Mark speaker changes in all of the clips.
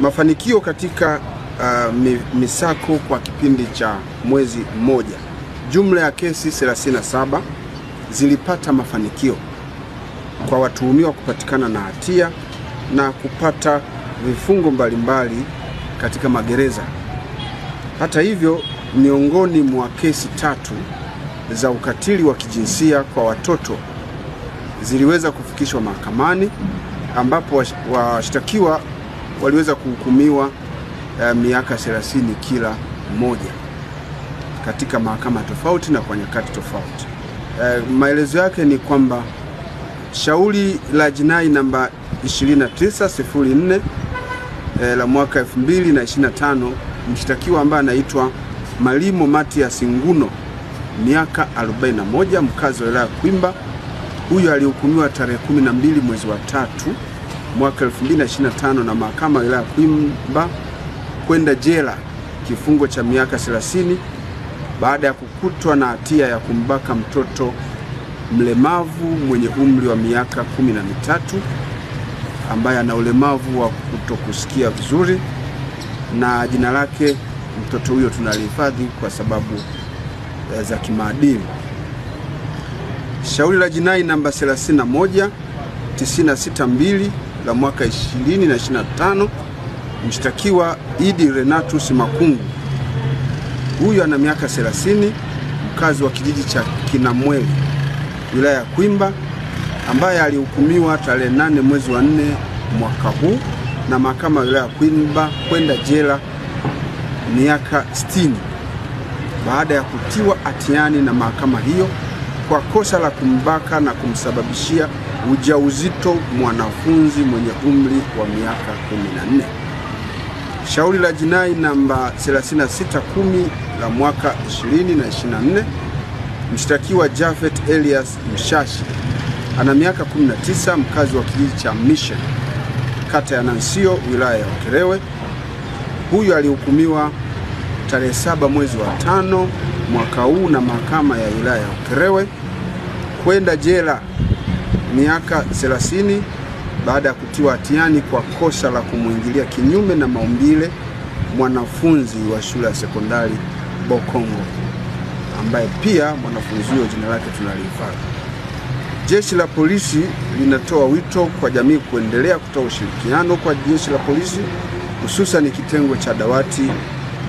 Speaker 1: Mafanikio katika misako kwa kipindi cha mwezi mmoja. Jumla ya kesi 37 zilipata mafanikio kwa watuhumiwa kupatikana na hatia na kupata vifungo mbalimbali katika magereza. Hata hivyo, miongoni mwa kesi 3 za ukatili wa kijinsia kwa watoto ziliweza kufikishwa mahakamani, ambapo washtakiwa waliweza kuhukumiwa miaka 30 kila mmoja katika mahakama tofauti na kwa nyakati tofauti. Maelezo yake ni kwamba shauri la jinai namba 2904 la mwaka 2025, mshtakiwa ambaye anaitwa Malimo Matias Nguno, miaka 41, mkazi wa wilaya Kwimba. Huyu alihukumiwa tarehe 12 mwezi wa 3 mwaka 2025 na mahakama ya wilaya Kwimba kwenda jela kifungo cha miaka 30 baada ya kukutwa na hatia ya kumbaka mtoto mlemavu mwenye umri wa miaka 13 ambaye ana ulemavu wa kutokusikia vizuri, na jina lake mtoto huyo tunalihifadhi kwa sababu za kimaadili. Shauri la jinai namba 31962 la mwaka 2025, mshtakiwa Idi Renatus Makungu. Huyu ana miaka 30, mkazi wa kijiji cha Kinamweli, wilaya ya Kwimba, ambaye alihukumiwa tarehe 8 mwezi wa 4 mwaka huu na mahakama ya wilaya ya Kwimba kwenda jela miaka 60 baada ya kutiwa hatiani na mahakama hiyo kwa kosa la kumbaka na kumsababishia ujauzito mwanafunzi mwenye umri wa miaka 14. Shauri la jinai namba 3610 la mwaka 2024, mshtakiwa Jafet Elias Mshashi ana miaka 19, mkazi wa kijiji cha Mission, kata ya Nansio, wilaya ya Ukerewe. Huyu alihukumiwa tarehe 7 mwezi wa 5 mwaka huu na mahakama ya wilaya ya Ukerewe kwenda jela miaka 30 baada ya kutiwa hatiani kwa kosa la kumwingilia kinyume na maumbile mwanafunzi wa shule ya sekondari Bokongo, ambaye pia mwanafunzi huyo jina lake tunalihifadhi. Jeshi la polisi linatoa wito kwa jamii kuendelea kutoa ushirikiano kwa jeshi la polisi, hususan kitengo cha dawati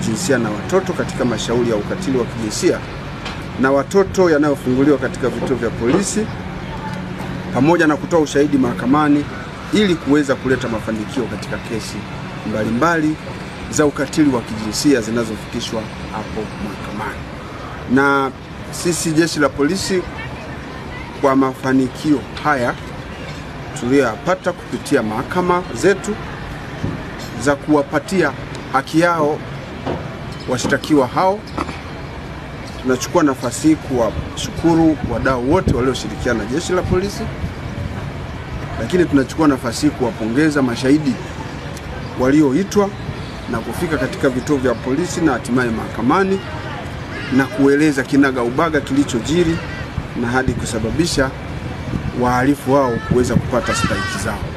Speaker 1: jinsia na watoto katika mashauri ya ukatili wa kijinsia na watoto yanayofunguliwa katika vituo vya polisi, pamoja na kutoa ushahidi mahakamani ili kuweza kuleta mafanikio katika kesi mbalimbali za ukatili wa kijinsia zinazofikishwa hapo mahakamani. Na sisi jeshi la polisi, kwa mafanikio haya tuliyopata kupitia mahakama zetu za kuwapatia haki yao washtakiwa hao, tunachukua nafasi hii kuwashukuru wadau wote walioshirikiana na jeshi la polisi, lakini tunachukua nafasi hii kuwapongeza mashahidi walioitwa na kufika katika vituo vya polisi na hatimaye mahakamani na kueleza kinaga ubaga kilichojiri na hadi kusababisha wahalifu wao kuweza kupata stahiki zao.